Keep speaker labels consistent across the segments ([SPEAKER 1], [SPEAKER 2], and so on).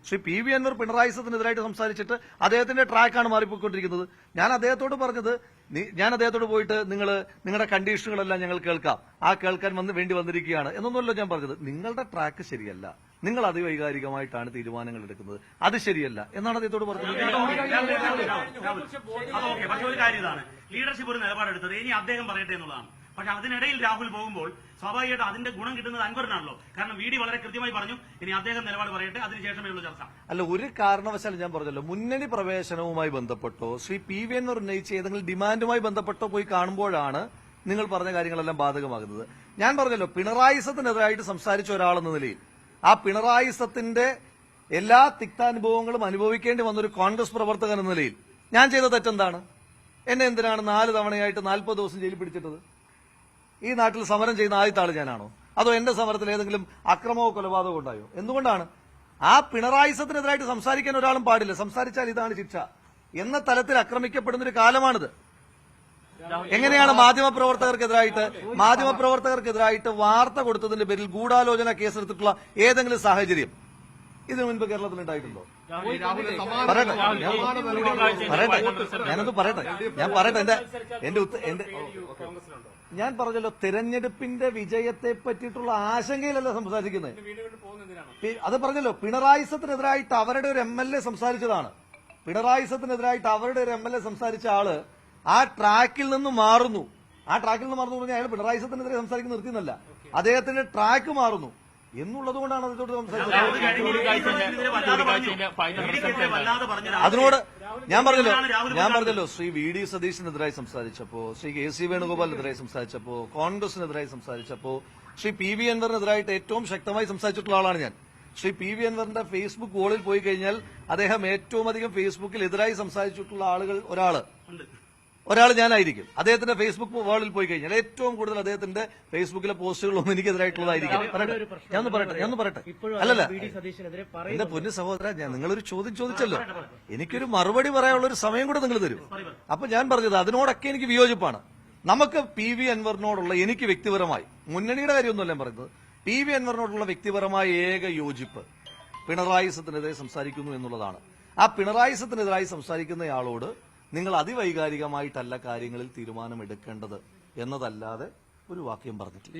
[SPEAKER 1] Shri P V Anwar Pinarayi സത്തിനെതിരായിട്ട് സംസാരിച്ചിട്ട് അദ്ദേഹത്തിന്റെ ട്രാക്കാണ് മാറിപ്പോയിക്കൊണ്ടിരിക്കുന്നത്. ഞാൻ അദ്ദേഹത്തോട് പറഞ്ഞത്, ഞാൻ അദ്ദേഹത്തോട് പോയിട്ട് നിങ്ങളുടെ കണ്ടീഷനുകളെല്ലാം ഞങ്ങൾ കേൾക്കാം, ആ കേൾക്കാൻ വേണ്ടി വന്നിരിക്കുകയാണ് എന്നൊന്നുമല്ലോ ഞാൻ പറഞ്ഞത്. നിങ്ങളുടെ ട്രാക്ക് ശരിയല്ല, നിങ്ങൾ അതിവൈകാരികമായിട്ടാണ് തീരുമാനങ്ങൾ എടുക്കുന്നത്, അത് ശരിയല്ല എന്നാണ് അദ്ദേഹത്തോട് പറഞ്ഞത്.
[SPEAKER 2] പക്ഷെ ഒരു കാര്യം ഇതാണ്, ലീഡർഷിപ്പ് ഒരു നിലപാടെടുത്തത് ഇനി അദ്ദേഹം പറയട്ടെ എന്നുള്ളതാണ്. പക്ഷെ അതിനിടയിൽ രാഹുൽ പോകുമ്പോൾ സ്വാഭാവികമായിട്ട് അതിന്റെ ഗുണം കിട്ടുന്നത് അൻവറിനാണല്ലോ. കാരണം വി ഡി വളരെ കൃത്യമായി പറഞ്ഞു, ഇനി അദ്ദേഹം നിലപാട് പറയട്ടെ, അതിനുശേഷമേ ഉള്ളൂ ചർച്ച.
[SPEAKER 1] അല്ല, ഒരു കാരണവശാലും ഞാൻ പറഞ്ഞല്ലോ, മുന്നണി പ്രവേശനവുമായി ബന്ധപ്പെട്ടോ ശ്രീ പി വി അൻവർ ഉന്നയിച്ച ഏതെങ്കിലും ഡിമാൻഡുമായി ബന്ധപ്പെട്ടോ പോയി കാണുമ്പോഴാണ് നിങ്ങൾ പറഞ്ഞ കാര്യങ്ങളെല്ലാം ബാധകമാകുന്നത്. ഞാൻ പറഞ്ഞല്ലോ, പിണറായി സത്തിനെതിരായിട്ട് സംസാരിച്ച ഒരാളെന്ന നിലയിൽ ആ പിണറായി സത്തിന്റെ എല്ലാ തിക്താനുഭവങ്ങളും അനുഭവിക്കേണ്ടി വന്നൊരു കോൺഗ്രസ് പ്രവർത്തകൻ എന്ന നിലയിൽ ഞാൻ ചെയ്ത തെറ്റെന്താണ്? എന്നെ എന്തിനാണ് 4 തവണയായിട്ട് 40 ദിവസം ജയിലിൽ പിടിച്ചിട്ടത്? ഈ നാട്ടിൽ സമരം ചെയ്യുന്ന ആദ്യത്തെ ആള് ഞാനാണോ? അതോ എന്റെ സമരത്തിൽ ഏതെങ്കിലും അക്രമമോ കൊലപാതകമോ ഉണ്ടായോ? എന്തുകൊണ്ടാണ്? ആ പിണറായി സത്തിനെതിരായിട്ട് സംസാരിക്കാൻ ഒരാളും പാടില്ല, സംസാരിച്ചാൽ ഇതാണ് ശിക്ഷ എന്ന തലത്തിൽ ആക്രമിക്കപ്പെടുന്ന ഒരു കാലമാണിത്. എങ്ങനെയാണ് മാധ്യമപ്രവർത്തകർക്കെതിരായിട്ട് വാർത്ത കൊടുത്തതിന്റെ പേരിൽ ഗൂഢാലോചന കേസെടുത്തിട്ടുള്ള ഏതെങ്കിലും സാഹചര്യം ഇതിനു മുൻപ് കേരളത്തിൽ ഉണ്ടായിട്ടുണ്ടോ? ഞാൻ പറഞ്ഞല്ലോ, തെരഞ്ഞെടുപ്പിന്റെ വിജയത്തെ പറ്റിയിട്ടുള്ള ആശങ്കയിലല്ല സംസാരിക്കുന്നത്. അത് പറഞ്ഞല്ലോ, പിണറായി സത്തിനെതിരായിട്ട് അവരുടെ ഒരു MLA സംസാരിച്ചതാണ്. പിണറായി സത്തിനെതിരായിട്ട് അവരുടെ ഒരു MLA സംസാരിച്ച ആള് ആ ട്രാക്കിൽ നിന്ന് മാറുന്നു. പറഞ്ഞാൽ അയാൾ പിണറായി സത്തിനെതിരെ സംസാരിക്കുന്ന നിർത്തിയെന്നല്ല, അദ്ദേഹത്തിന്റെ ട്രാക്ക് മാറുന്നു എന്നുള്ളത് കൊണ്ടാണ് അതിനോട് സംസാരിച്ചത്. അതിനോട് ഞാൻ പറഞ്ഞല്ലോ ശ്രീ വി ഡി സതീശനെതിരായി സംസാരിച്ചപ്പോ, ശ്രീ KC വേണുഗോപാലിനെതിരായി സംസാരിച്ചപ്പോ, കോൺഗ്രസിനെതിരായി സംസാരിച്ചപ്പോ, ശ്രീ പി വി അൻവറിനെതിരായിട്ട് ഏറ്റവും ശക്തമായി സംസാരിച്ചിട്ടുള്ള ആളാണ് ഞാൻ. ശ്രീ പി വി അൻവറിന്റെ ഫേസ്ബുക്ക് വോളിൽ പോയി കഴിഞ്ഞാൽ അദ്ദേഹം ഏറ്റവും അധികം ഫേസ്ബുക്കിൽ എതിരായി സംസാരിച്ചിട്ടുള്ള ആളുകൾ ഒരാൾ ഞാനായിരിക്കും. അദ്ദേഹത്തിന്റെ ഫേസ്ബുക്ക് വേളിൽ പോയി കഴിഞ്ഞാൽ ഏറ്റവും കൂടുതൽ അദ്ദേഹത്തിന്റെ ഫേസ്ബുക്കിലെ പോസ്റ്റുകളൊന്നും എനിക്കെതിരായിട്ടുള്ളതായിരിക്കും. ഞാനൊന്ന് പറയട്ടെ. അല്ലല്ല, എന്റെ പൊന്നു സഹോദര, നിങ്ങളൊരു ചോദ്യം ചോദിച്ചല്ലോ, എനിക്കൊരു മറുപടി പറയാനുള്ള ഒരു സമയം കൂടെ നിങ്ങൾ തരും. അപ്പൊ ഞാൻ പറഞ്ഞത് അതിനോടൊക്കെ എനിക്ക് വിയോജിപ്പാണ്. നമുക്ക് പി വി അൻവറിനോടുള്ള, എനിക്ക് വ്യക്തിപരമായി, മുന്നണിയുടെ കാര്യമൊന്നുമല്ല ഞാൻ പറയുന്നത്, പി വി അൻവറിനോടുള്ള വ്യക്തിപരമായ ഏക യോജിപ്പ് പിണറായി സത്തിനെതിരെ സംസാരിക്കുന്നു എന്നുള്ളതാണ്. ആ പിണറായി സത്തിനെതിരായി സംസാരിക്കുന്നയാളോട് നിങ്ങൾ അതിവൈകാരികമായിട്ടല്ല കാര്യങ്ങളിൽ തീരുമാനമെടുക്കേണ്ടത് എന്നതല്ലാതെ ഒരു വാക്യം പറഞ്ഞിട്ടില്ല.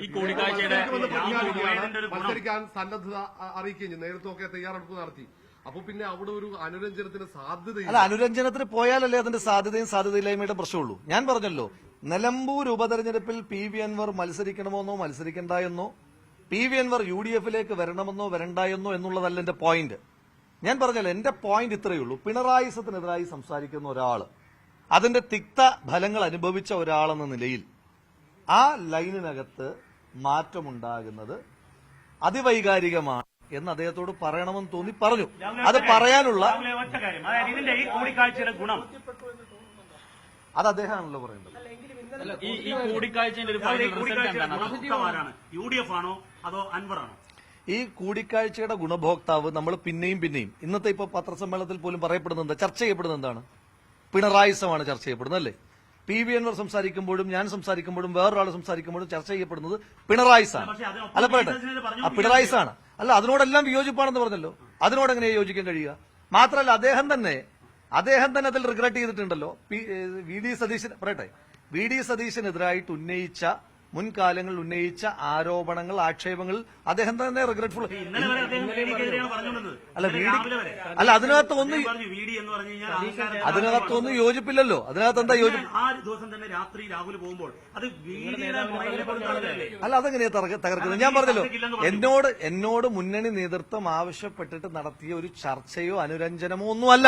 [SPEAKER 3] മത്സരിക്കാൻ സന്നദ്ധത അറിയിക്കുകയും നേതൃത്വമൊക്കെ തയ്യാറെടുപ്പ് നടത്തി. അപ്പൊ പിന്നെ അവിടെ ഒരു അനുരഞ്ജനത്തിന് സാധ്യതയില്ല.
[SPEAKER 1] അല്ല, അനുരഞ്ജനത്തിന് പോയാലല്ലേ അതിന്റെ സാധ്യതയില്ലായ്മയുടെ പ്രശ്നമുള്ളൂ. ഞാൻ പറഞ്ഞല്ലോ, നിലമ്പൂർ ഉപതെരഞ്ഞെടുപ്പിൽ പി വി അൻവർ മത്സരിക്കണമെന്നോ മത്സരിക്കണ്ട എന്നോ, പി വി അൻവർ UDF-ലേക്ക് വരണമെന്നോ വരണ്ട എന്നോ എന്നുള്ളതല്ല എന്റെ പോയിന്റ്. ഞാൻ പറഞ്ഞല്ലോ, എന്റെ പോയിന്റ് ഇത്രയേ ഉള്ളൂ. പിണറായി സത്തിനെതിരായി സംസാരിക്കുന്ന ഒരാള്, അതിന്റെ തിക്ത ഫലങ്ങൾ അനുഭവിച്ച ഒരാളെന്ന നിലയിൽ ആ ലൈനിനകത്ത് മാറ്റമുണ്ടാകുന്നത് അതിവൈകാരികമാണ് എന്ന് അദ്ദേഹത്തോട് പറയണമെന്ന് തോന്നി പറഞ്ഞു. അത് പറയാനുള്ള അത് അദ്ദേഹമാണല്ലോ പറയേണ്ടത്. ഈ കൂടിക്കാഴ്ചയുടെ ഗുണഭോക്താവ് നമ്മൾ പിന്നെയും ഇന്നത്തെ ഇപ്പൊ പത്രസമ്മേളനത്തിൽ പോലും പറയപ്പെടുന്നത്, ചർച്ച ചെയ്യപ്പെടുന്നത് എന്താണ്? പിണറായി സമാണ് ചർച്ച ചെയ്യപ്പെടുന്നത്, അല്ലേ? പി വി അൻവർ സംസാരിക്കുമ്പോഴും ഞാൻ സംസാരിക്കുമ്പോഴും വേറൊരാൾ സംസാരിക്കുമ്പോഴും ചർച്ച ചെയ്യപ്പെടുന്നത് പിണറായി സാണ്. അല്ല, പറയട്ടെ, പിണറായി സാണ്. അല്ല, അതിനോടെല്ലാം വിയോജിപ്പാണെന്ന് പറഞ്ഞല്ലോ. അതിനോട് എങ്ങനെ യോജിക്കാൻ കഴിയുക? മാത്രമല്ല, അദ്ദേഹം തന്നെ അതിൽ റിഗ്രറ്റ് ചെയ്തിട്ടുണ്ടല്ലോ. വി ഡി സതീശനെതിരായിട്ട് മുൻകാലങ്ങളിൽ ഉന്നയിച്ച ആരോപണങ്ങൾ, ആക്ഷേപങ്ങൾ അദ്ദേഹം തന്നെ റിഗ്രറ്റ്ഫുൾ. അല്ല, അതിനകത്തൊന്നും യോജിപ്പില്ലല്ലോ. അതിനകത്ത് എന്താ യോജിപ്പ്? അല്ല, അതെങ്ങനെയാ തകർക്കുന്നത്? ഞാൻ പറഞ്ഞല്ലോ, എന്നോട് മുന്നണി നേതൃത്വം ആവശ്യപ്പെട്ടിട്ട് നടത്തിയ ഒരു ചർച്ചയോ അനുരഞ്ജനമോ ഒന്നുമല്ല.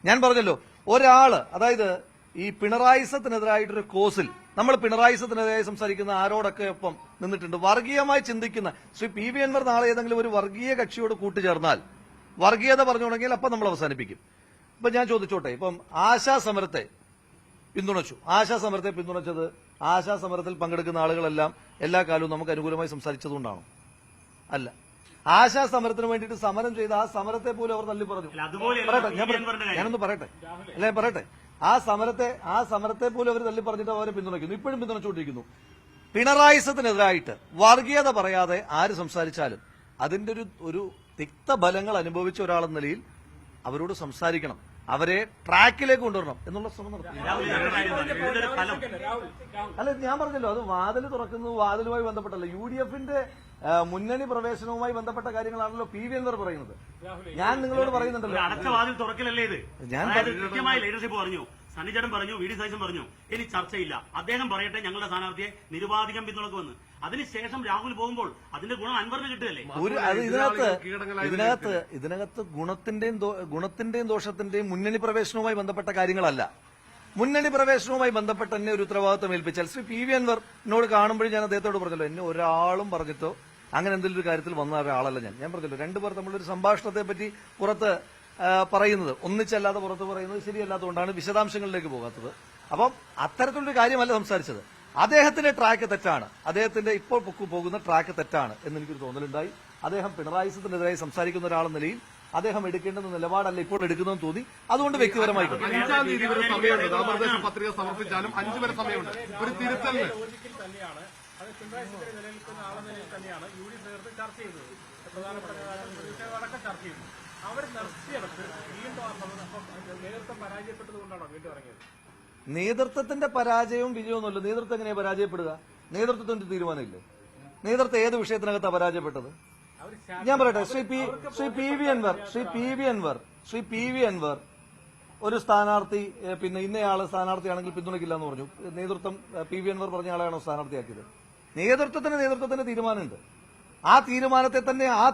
[SPEAKER 1] ഞാൻ പറഞ്ഞല്ലോ, ഒരാള്, അതായത് ഈ പിണറായി സത്തിനെതിരായിട്ടൊരു കോസിൽ നമ്മൾ പിണറായി സത്തിനെതിരായി സംസാരിക്കുന്ന ആരോടൊക്കെ ഒപ്പം നിന്നിട്ടുണ്ട്. വർഗീയമായി ചിന്തിക്കുന്ന ശ്രീ പി വി അൻവർ നാളെ ഏതെങ്കിലും ഒരു വർഗീയ കക്ഷിയോട് കൂട്ടുചേർന്നാൽ, വർഗീയത പറഞ്ഞു തുടങ്ങിയാൽ അപ്പം നമ്മൾ അവസാനിപ്പിക്കും. ഇപ്പൊ ഞാൻ ചോദിച്ചോട്ടെ, ഇപ്പം ആശാ സമരത്തെ പിന്തുണച്ചത് ആശാ സമരത്തിൽ പങ്കെടുക്കുന്ന ആളുകളെല്ലാം എല്ലാ കാലവും നമുക്ക് അനുകൂലമായി സംസാരിച്ചതുകൊണ്ടാണോ? അല്ല. ആശാ സമരത്തിന് വേണ്ടിയിട്ട് സമരം ചെയ്ത ആ സമരത്തെ പോലും അവർ തള്ളി പറഞ്ഞു. ഞാനൊന്ന് പറയട്ടെ. ആ സമരത്തെ പോലും അവർ തള്ളി പറഞ്ഞിട്ട് അവരെ പിന്തുണയ്ക്കുന്നു, ഇപ്പോഴും പിന്തുണച്ചുകൊണ്ടിരിക്കുന്നു. പിണറായി സത്തിനെതിരായിട്ട് വർഗീയത പറയാതെ ആര് സംസാരിച്ചാലും അതിന്റെ ഒരു തിക്തഫലങ്ങൾ അനുഭവിച്ച ഒരാളെന്ന നിലയിൽ അവരോട് സംസാരിക്കണം, അവരെ ട്രാക്കിലേക്ക് കൊണ്ടുവരണം എന്നുള്ള ശ്രമം നടത്തി. അല്ല, ഞാൻ പറഞ്ഞല്ലോ, അത് വാതിൽ തുറക്കുന്നത് വാതിലുമായി ബന്ധപ്പെട്ടല്ല, UDFന്റെ മുന്നണി പ്രവേശനവുമായി ബന്ധപ്പെട്ട കാര്യങ്ങളാണല്ലോ PV അൻവർ പറയുന്നത്. ഞാൻ നിങ്ങളോട് പറയുന്നുണ്ടല്ലോ,
[SPEAKER 2] അടച്ച വാതിൽ തുറക്കലല്ലേ ഇത്.
[SPEAKER 1] ഞാൻ
[SPEAKER 2] കൃത്യമായി ലീഡർഷിപ്പ് പറഞ്ഞു, സണ്ണിച്ചേട്ടൻ പറഞ്ഞു, VD സതീശൻ പറഞ്ഞു, ഇനി ചർച്ചയില്ല, അദ്ദേഹം പറയട്ടെ ഞങ്ങളുടെ സ്ഥാനാർത്ഥിയെ നിരുപാധികം പിന്തുണക്കുമെന്ന്. അതിനുശേഷം രാഹുൽ പോകുമ്പോൾ അതിന്റെ ഗുണം അൻവറിന് കിട്ടുകയല്ലേ.
[SPEAKER 1] ഇതിനകത്ത് ഗുണത്തിന്റെയും ദോഷത്തിന്റെയും മുന്നണി പ്രവേശനവുമായി ബന്ധപ്പെട്ട കാര്യങ്ങളല്ല. മുന്നണി പ്രവേശനവുമായി ബന്ധപ്പെട്ട് എന്നെ ഒരു ഉത്തരവാദിത്വം ഏൽപ്പിച്ചാൽ ശ്രീ PV അൻവറിനോട് കാണുമ്പോഴും ഞാൻ അദ്ദേഹത്തോട് പറഞ്ഞല്ലോ, എന്നെ ഒരാളും പറഞ്ഞിട്ടോ അങ്ങനെ എന്തെങ്കിലും ഒരു കാര്യത്തിൽ വന്ന ഒരാളല്ല ഞാൻ പറഞ്ഞല്ലോ. രണ്ടുപേർ തമ്മിലൊരു സംഭാഷണത്തെ പറ്റി പുറത്ത് പറയുന്നത്, ഒന്നിച്ചല്ലാതെ പുറത്ത് പറയുന്നത് ശരിയല്ലാത്തതുകൊണ്ടാണ് വിശദാംശങ്ങളിലേക്ക് പോകാത്തത്. അപ്പം അത്തരത്തിലൊരു കാര്യമല്ല സംസാരിച്ചത്. അദ്ദേഹത്തിന്റെ ട്രാക്ക് തെറ്റാണ്, അദ്ദേഹത്തിന്റെ ഇപ്പോൾ പോകുന്ന ട്രാക്ക് തെറ്റാണ് എന്നെനിക്കൊരു തോന്നലുണ്ടായി. അദ്ദേഹം പിണറായി വിജയനെതിരായി സംസാരിക്കുന്ന ഒരാളെന്ന നിലയിൽ അദ്ദേഹം എടുക്കേണ്ടുന്ന നിലപാടല്ല ഇപ്പോൾ എടുക്കുന്നതെന്ന് തോന്നി. അതുകൊണ്ട് വ്യക്തിപരമായി
[SPEAKER 3] 5-ാം തീയതി വരെ സമയമുണ്ട്, നാമനിർദ്ദേശ പത്രിക സമർപ്പിച്ചാലും 5 വരെ സമയമുണ്ട് ഒരു തിരുത്തലിന്.
[SPEAKER 4] അത് പിണറായി വിജയൻ നിലനിൽക്കുന്ന ആളെന്ന നിലയിൽ തന്നെയാണ് UDF നേതൃത്വം ചർച്ച ചെയ്തത്, പ്രധാനപ്പെട്ട വിഷയങ്ങളടക്കം ചർച്ച ചെയ്തു. അവർ നിർത്തിയെടുത്ത് വീണ്ടും നേതൃത്വം പരാജയപ്പെട്ടതുകൊണ്ടാണോ വീണ്ടും ഇറങ്ങിയത്?
[SPEAKER 1] നേതൃത്വത്തിന്റെ പരാജയവും വിജയമൊന്നുമല്ല. നേതൃത്വം എങ്ങനെയാ പരാജയപ്പെടുക? നേതൃത്വത്തിന്റെ തീരുമാനമില്ലേ? നേതൃത്വം ഏത് വിഷയത്തിനകത്താണ് പരാജയപ്പെട്ടത്? ഞാൻ പറയട്ടെ, ശ്രീ പി വി അൻവർ ഒരു സ്ഥാനാർത്ഥി, പിന്നെ ഇന്നയാള് സ്ഥാനാർത്ഥിയാണെങ്കിൽ പിന്തുണയ്ക്കില്ല എന്ന് പറഞ്ഞു. നേതൃത്വം PV അൻവർ പറഞ്ഞ ആളെയാണോ സ്ഥാനാർത്ഥിയാക്കിയത്? നേതൃത്വത്തിന് തീരുമാനമുണ്ട്. ആ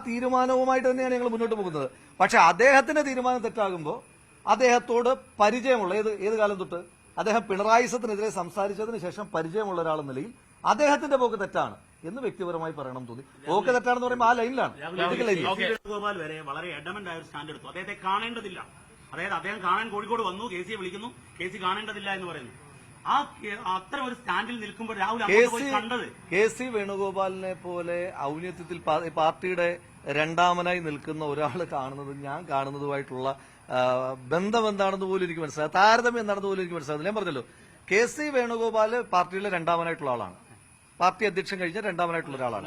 [SPEAKER 1] തീരുമാനവുമായിട്ട് തന്നെയാണ് ഞങ്ങൾ മുന്നോട്ട് പോകുന്നത്. പക്ഷെ അദ്ദേഹത്തിന്റെ തീരുമാനം തെറ്റാകുമ്പോൾ അദ്ദേഹത്തോട് പരിചയമുള്ള ഏത് കാലം തൊട്ട് അദ്ദേഹം പിണറായി വിജയനെതിരെ സംസാരിച്ചതിന് ശേഷം പരിചയമുള്ള ഒരാളെന്ന നിലയിൽ അദ്ദേഹത്തിന്റെ പോക്ക് തെറ്റാണ് എന്ന് വ്യക്തിപരമായി പറയണം തോന്നി. പോക്ക് തെറ്റാണെന്ന് പറയുമ്പോൾ ആ ലൈനിലാണ്.
[SPEAKER 2] വേണുഗോപാൽ വരെ വളരെ അഡമന്റ് ആയ ഒരു സ്റ്റാൻഡ് എടുത്തു. അദ്ദേഹത്തെ കാണേണ്ടതില്ല, അതായത് അദ്ദേഹം കാണാൻ കോഴിക്കോട് വന്നു, KC വിളിക്കുന്നു, KC കാണേണ്ടതില്ല എന്ന് പറയുന്നു. അത്തരം ഒരു സ്റ്റാൻഡിൽ നിൽക്കുമ്പോൾ രാഹുൽ കണ്ടത്
[SPEAKER 1] KC വേണുഗോപാലിനെ പോലെ ഔന്നത്യത്തിൽ പാർട്ടിയുടെ രണ്ടാമനായി നിൽക്കുന്ന ഒരാൾ കാണുന്നത് ഞാൻ കാണുന്നതുമായിട്ടുള്ള ബന്ധം എന്താണെന്ന് പോലും എനിക്ക് മനസ്സിലായി, താരതമ്യം എന്താണെന്ന് പോലും എനിക്ക് മനസ്സിലാകുന്നില്ല. ഞാൻ പറഞ്ഞല്ലോ, KC വേണുഗോപാല് പാർട്ടിയിലെ രണ്ടാമനായിട്ടുള്ള ആളാണ്, പാർട്ടി അധ്യക്ഷൻ കഴിഞ്ഞ രണ്ടാമനായിട്ടുള്ള ഒരാളാണ്.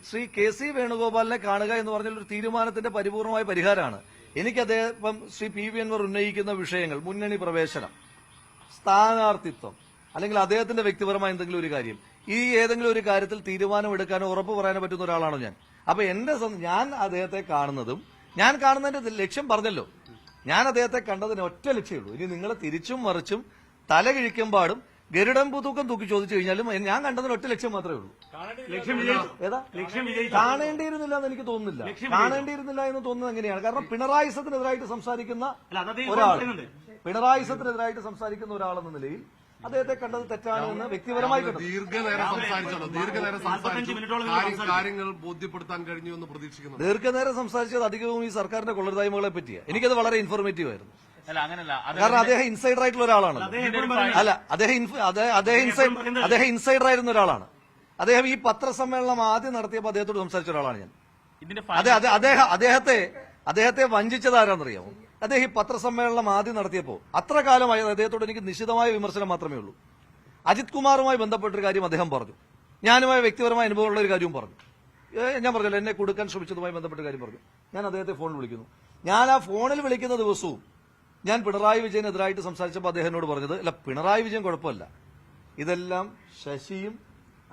[SPEAKER 1] ശ്രീ KC വേണുഗോപാലിനെ കാണുക എന്ന് പറഞ്ഞാൽ ഒരു തീരുമാനത്തിന്റെ പരിപൂർണമായ പരിഹാരമാണ്. എനിക്ക് അദ്ദേഹം ശ്രീ PV അൻവർ ഉന്നയിക്കുന്ന വിഷയങ്ങൾ, മുന്നണി പ്രവേശനം, സ്ഥാനാർത്ഥിത്വം, അല്ലെങ്കിൽ അദ്ദേഹത്തിന്റെ വ്യക്തിപരമായ എന്തെങ്കിലും ഒരു കാര്യം, ഈ ഏതെങ്കിലും ഒരു കാര്യത്തിൽ തീരുമാനമെടുക്കാനോ ഉറപ്പ് പറയാനോ പറ്റുന്ന ഒരാളാണോ ഞാൻ? അപ്പൊ ഞാൻ അദ്ദേഹത്തെ കാണുന്നതും, ഞാൻ കാണുന്നതിന്റെ ലക്ഷ്യം പറഞ്ഞല്ലോ, ഞാൻ അദ്ദേഹത്തെ കണ്ടതിന് ഒറ്റ ലക്ഷ്യമുള്ളൂ. ഇനി നിങ്ങൾ തിരിച്ചും മറിച്ചും തല കിഴിക്കുമ്പാടും ഗരുഡൻ തൂക്കം തൂക്കി ചോദിച്ചു കഴിഞ്ഞാലും ഞാൻ കണ്ടതിന് ഒറ്റ ലക്ഷ്യം മാത്രമേ ഉള്ളൂ. കാണേണ്ടിയിരുന്നില്ല എന്ന് എനിക്ക് തോന്നുന്നില്ല. കാണേണ്ടിയിരുന്നില്ല എന്ന് തോന്നുന്നത് എങ്ങനെയാണ്? കാരണം പിണറായി വിജയനെതിരായിട്ട് സംസാരിക്കുന്ന ഒരാളെന്ന നിലയിൽ അദ്ദേഹത്തെ കണ്ടത് തെറ്റാണെന്ന് വ്യക്തിപരമായി
[SPEAKER 3] ദീർഘനേരം കാര്യങ്ങൾ ബോധ്യപ്പെടുത്താൻ കഴിഞ്ഞു എന്ന് പ്രതീക്ഷിക്കുന്നു.
[SPEAKER 1] ദീർഘനേരം സംസാരിച്ചത് അധികവും ഈ സർക്കാരിന്റെ കൊള്ളരുതായ്മകളെ പറ്റിയാണ്. എനിക്കത് വളരെ ഇൻഫോർമേറ്റീവ് ആയിരുന്നു. കാരണം അദ്ദേഹം ഇൻസൈഡർ ആയിട്ടുള്ള ഒരാളാണ്. അല്ല, അദ്ദേഹം ഇൻസൈഡർ ആയിരുന്ന ഒരാളാണ്. അദ്ദേഹം ഈ പത്രസമ്മേളനം ആദ്യം നടത്തിയപ്പോൾ അദ്ദേഹത്തോട് സംസാരിച്ച ഒരാളാണ് ഞാൻ. അദ്ദേഹത്തെ വഞ്ചിച്ചതാരാന്നറിയാമോ? അദ്ദേഹം ഈ പത്രസമ്മേളനം ആദ്യം നടത്തിയപ്പോൾ അത്ര കാലമായി അദ്ദേഹത്തോട് എനിക്ക് നിശിതമായ വിമർശനം മാത്രമേ ഉള്ളൂ. അജിത് കുമാറുമായി ബന്ധപ്പെട്ടൊരു കാര്യം അദ്ദേഹം പറഞ്ഞു, ഞാനുമായി വ്യക്തിപരമായ അനുഭവമുള്ള ഒരു കാര്യവും പറഞ്ഞു. ഞാൻ പറഞ്ഞല്ലോ, എന്നെ കൊടുക്കാൻ ശ്രമിച്ചതുമായി ബന്ധപ്പെട്ട കാര്യം പറഞ്ഞു. ഞാൻ അദ്ദേഹത്തെ ഫോണിൽ വിളിക്കുന്നു. ഞാൻ ആ ഫോണിൽ വിളിക്കുന്ന ദിവസവും ഞാൻ പിണറായി വിജയനെതിരായിട്ട് സംസാരിച്ചപ്പോൾ അദ്ദേഹം എന്നോട് പറഞ്ഞത്, അല്ല, പിണറായി വിജയൻ കുഴപ്പമില്ല, ഇതെല്ലാം ശശിയും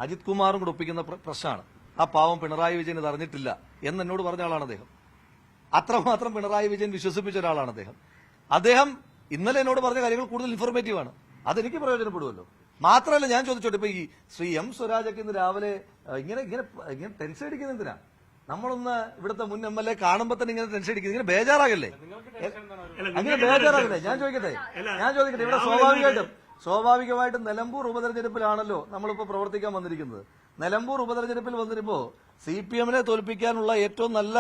[SPEAKER 1] അജിത് കുമാറും കൂടെ ഒപ്പിക്കുന്ന പ്രശ്നമാണ്, ആ പാവം പിണറായി വിജയൻ ഇത് അറിഞ്ഞിട്ടില്ല എന്നോട് പറഞ്ഞ ആളാണ് അദ്ദേഹം. അത്രമാത്രം പിണറായി വിജയൻ വിശ്വസിപ്പിച്ച ഒരാളാണ് അദ്ദേഹം ഇന്നലെ എന്നോട് പറഞ്ഞ കാര്യങ്ങൾ കൂടുതൽ ഇൻഫോർമേറ്റീവ് ആണ്. അതെനിക്ക് പ്രയോജനപ്പെടുമല്ലോ. മാത്രമല്ല, ഞാൻ ചോദിച്ചോട്ടെ, ഇപ്പൊ ഈ ശ്രീ M സ്വരാജൊക്കെ ഇന്ന് രാവിലെ ഇങ്ങനെ ടെൻഷൻ അടിക്കുന്ന എന്തിനാ? നമ്മളൊന്ന് ഇവിടുത്തെ മുൻ MLA കാണുമ്പോൾ തന്നെ ഇങ്ങനെ ടെൻഷൻ അടിക്കുന്നത്, ഇങ്ങനെ ബേജാറാകല്ലേ? അങ്ങനെ ബേജാറാകല്ലേ? ഞാൻ ചോദിക്കട്ടെ, ഇവിടെ സ്വാഭാവികമായിട്ടും നിലമ്പൂർ ഉപതെരഞ്ഞെടുപ്പിലാണല്ലോ നമ്മളിപ്പോ പ്രവർത്തിക്കാൻ വന്നിരിക്കുന്നത്. നിലമ്പൂർ ഉപതെരഞ്ഞെടുപ്പിൽ വന്നിരുമ്പോ CPM-നെ തോൽപ്പിക്കാനുള്ള ഏറ്റവും നല്ല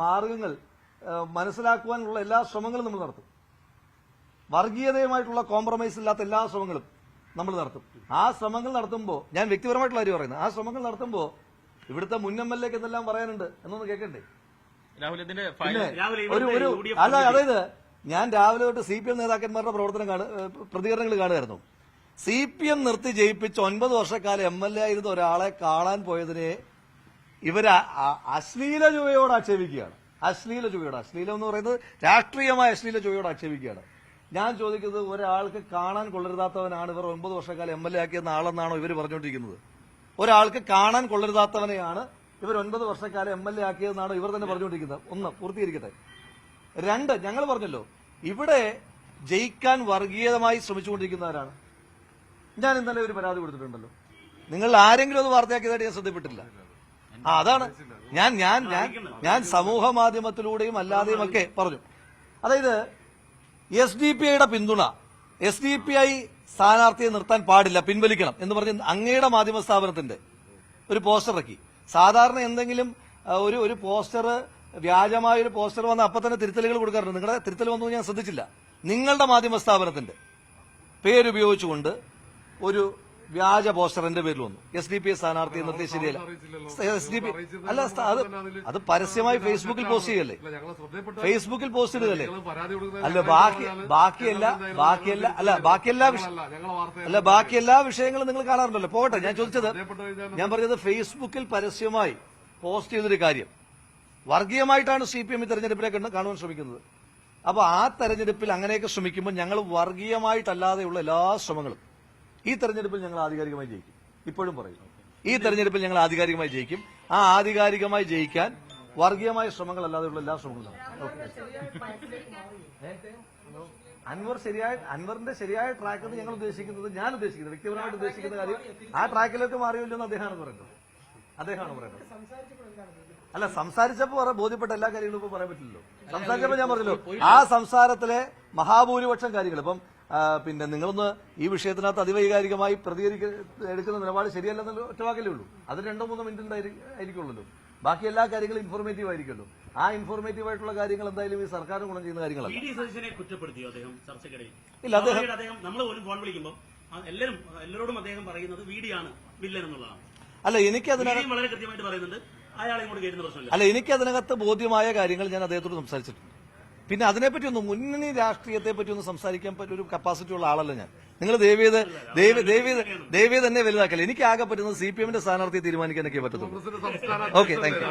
[SPEAKER 1] മാർഗങ്ങൾ മനസ്സിലാക്കുവാനുള്ള എല്ലാ ശ്രമങ്ങളും നമ്മൾ നടത്തും. വർഗീയതയുമായിട്ടുള്ള കോംപ്രമൈസ് ഇല്ലാത്ത എല്ലാ ശ്രമങ്ങളും നമ്മൾ നടത്തും. ആ ശ്രമങ്ങൾ നടത്തുമ്പോൾ, ഞാൻ വ്യക്തിപരമായിട്ടുള്ള കാര്യം പറയുന്നത്, ആ ശ്രമങ്ങൾ നടത്തുമ്പോൾ ഇവിടുത്തെ മുൻ MLA-ക്ക് എന്തെല്ലാം പറയാനുണ്ട് എന്നൊന്ന് കേൾക്കണ്ടേ? അതായത് ഞാൻ രാവിലെ തൊട്ട് CPM നേതാക്കന്മാരുടെ പ്രതികരണങ്ങൾ കാണുമായിരുന്നു. CPM നിർത്തി ജയിപ്പിച്ച് 9 വർഷക്കാലം MLA ആയിരുന്ന ഒരാളെ കാണാൻ പോയതിനെ ഇവര് അശ്ലീല ചുവയോട് ആക്ഷേപിക്കുകയാണ്. അശ്ലീലം എന്ന് പറയുന്നത് രാഷ്ട്രീയമായ അശ്ലീല ചുവയോട് ആക്ഷേപിക്കുകയാണ്. ഞാൻ ചോദിക്കുന്നത്, ഒരാൾക്ക് കാണാൻ കൊള്ളരുതാത്തവനാണ് ഇവർ 9 വർഷക്കാലം MLA ആക്കിയെന്ന ആളെന്നാണോ ഇവർ പറഞ്ഞുകൊണ്ടിരിക്കുന്നത്? ഒരാൾക്ക് കാണാൻ കൊള്ളരുതാത്തവനെയാണ് ഇവർ 9 വർഷക്കാലം MLA ആക്കിയതെന്നാണോ ഇവർ തന്നെ പറഞ്ഞുകൊണ്ടിരിക്കുന്നത്? ഒന്ന് പൂർത്തീകരിക്കട്ടെ. 2, ഞങ്ങൾ പറഞ്ഞല്ലോ, ഇവിടെ ജയിക്കാൻ വർഗീയമായി ശ്രമിച്ചുകൊണ്ടിരിക്കുന്നവരാണ്. ഞാൻ ഇന്നലെ ഒരു പരാതി കൊടുത്തിട്ടുണ്ടല്ലോ. നിങ്ങൾ ആരെങ്കിലും അത് വാർത്തയാക്കിയതായിട്ട് ഞാൻ ശ്രദ്ധപ്പെട്ടില്ല. അതാണ് ഞാൻ സമൂഹ മാധ്യമത്തിലൂടെയും അല്ലാതെയും ഒക്കെ പറഞ്ഞു. അതായത് SDPIയുടെ പിന്തുണ, SDPI സ്ഥാനാർത്ഥിയെ നിർത്താൻ പാടില്ല, പിൻവലിക്കണം എന്ന് പറഞ്ഞ് അങ്ങയുടെ മാധ്യമ സ്ഥാപനത്തിന്റെ ഒരു പോസ്റ്റർ ഇറക്കി. സാധാരണ എന്തെങ്കിലും ഒരു പോസ്റ്റർ, വ്യാജമായ ഒരു പോസ്റ്റർ വന്ന അപ്പം തന്നെ തിരുത്തലുകൾ കൊടുക്കാറുണ്ട്. നിങ്ങളുടെ തിരുത്തൽ വന്നു ഞാൻ ശ്രദ്ധിച്ചില്ല. നിങ്ങളുടെ മാധ്യമ സ്ഥാപനത്തിന്റെ പേരുപയോഗിച്ചുകൊണ്ട് ഒരു വ്യാജ പോസ്റ്റർ എന്റെ പേരിൽ വന്നു. SDPI സ്ഥാനാർത്ഥി നിർത്തിയ ശരിയല്ല. SDPI അല്ല, അത് പരസ്യമായി ഫേസ്ബുക്കിൽ പോസ്റ്റ് ചെയ്യല്ലേ, ഫേസ്ബുക്കിൽ പോസ്റ്റ് ഇടുകയല്ലേ? അല്ല, ബാക്കി എല്ലാ വിഷയങ്ങളും നിങ്ങൾ കാണാറുണ്ടല്ലോ. പോകട്ടെ, ഞാൻ പറഞ്ഞത് ഫേസ്ബുക്കിൽ പരസ്യമായി പോസ്റ്റ് ചെയ്തൊരു കാര്യം വർഗീയമായിട്ടാണ് CPM തെരഞ്ഞെടുപ്പിലേക്ക് കാണുവാൻ ശ്രമിക്കുന്നത്. അപ്പൊ ആ തെരഞ്ഞെടുപ്പിൽ അങ്ങനെയൊക്കെ ശ്രമിക്കുമ്പോൾ ഞങ്ങൾ വർഗീയമായിട്ടല്ലാതെയുള്ള എല്ലാ ശ്രമങ്ങളും ഈ തെരഞ്ഞെടുപ്പിൽ ഞങ്ങൾ ആധികാരികമായി ജയിക്കും. ഇപ്പോഴും പറയും, ഈ തെരഞ്ഞെടുപ്പിൽ ഞങ്ങൾ ആധികാരികമായി ജയിക്കും. ആ ആധികാരികമായി ജയിക്കാൻ വർഗീയമായ ശ്രമങ്ങളല്ലാതെയുള്ള എല്ലാ ശ്രമങ്ങളും. അൻവറിന്റെ ശരിയായ ട്രാക്ക് എന്ന് ഞാൻ ഉദ്ദേശിക്കുന്നത് വ്യക്തിപരമായിട്ട് ഉദ്ദേശിക്കുന്ന കാര്യം ആ ട്രാക്കിലേക്ക് മാറിയല്ലോ എന്ന് അദ്ദേഹമാണ് പറയുന്നത്. അല്ല, സംസാരിച്ചപ്പോ ബോധ്യപ്പെട്ട എല്ലാ കാര്യങ്ങളും ഇപ്പൊ പറയാൻ പറ്റില്ലല്ലോ. സംസാരിച്ചപ്പോ ഞാൻ പറഞ്ഞല്ലോ, ആ സംസാരത്തിലെ മഹാഭൂരിപക്ഷം കാര്യങ്ങൾ ഇപ്പം പിന്നെ നിങ്ങളൊന്ന് ഈ വിഷയത്തിനകത്ത് അതിവൈകാരികമായി എടുക്കുന്ന നിലപാട് ശരിയല്ലെന്നുള്ള ഒറ്റവാക്കലേ ഉള്ളൂ. അത് 2-3 മിനിറ്റ് ആയിരിക്കുള്ളൂ. ബാക്കി എല്ലാ കാര്യങ്ങളും ഇൻഫോർമേറ്റീവ് ആയിരിക്കുമല്ലോ. ആ ഇൻഫോർമേറ്റീവ് ആയിട്ടുള്ള കാര്യങ്ങൾ എന്തായാലും ഈ സർക്കാരിന് ഗുണം ചെയ്യുന്ന കാര്യങ്ങളല്ല. ഇല്ല, അദ്ദേഹം
[SPEAKER 2] നമ്മൾ പോലും ഫോൺ വിളിക്കുമ്പോൾ എല്ലാവരോടും അദ്ദേഹം പറയുന്നത് വീഡിയാണ് വില്ലൻ എന്നുള്ളതാണ്.
[SPEAKER 1] അല്ല, എനിക്കതിനകത്ത്
[SPEAKER 2] വളരെ കൃത്യമായിട്ട് പറയുന്നുണ്ട്, അയാളെ ഇങ്ങോട്ട് കേൾക്കുന്ന പ്രശ്നമില്ല.
[SPEAKER 1] അല്ല, എനിക്കതിനകത്ത് ബോധ്യമായ കാര്യങ്ങൾ ഞാൻ അദ്ദേഹത്തോട് സംസാരിച്ചിട്ടുണ്ട്. പിന്നെ അതിനെപ്പറ്റി ഒന്നും മുന്നണി രാഷ്ട്രീയത്തെ പറ്റി ഒന്ന് സംസാരിക്കാൻ പറ്റിയ ഒരു കപ്പാസിറ്റി ഉള്ള ആളല്ല ഞാൻ. നിങ്ങൾ ദയവേത് എന്നെ വലുതാക്കല്ല. എനിക്ക് ആകെ പറ്റുന്നത് CPM സ്ഥാനാർത്ഥിയെ തീരുമാനിക്കാനൊക്കെ പറ്റത്തുള്ളൂ. Okay, thank you.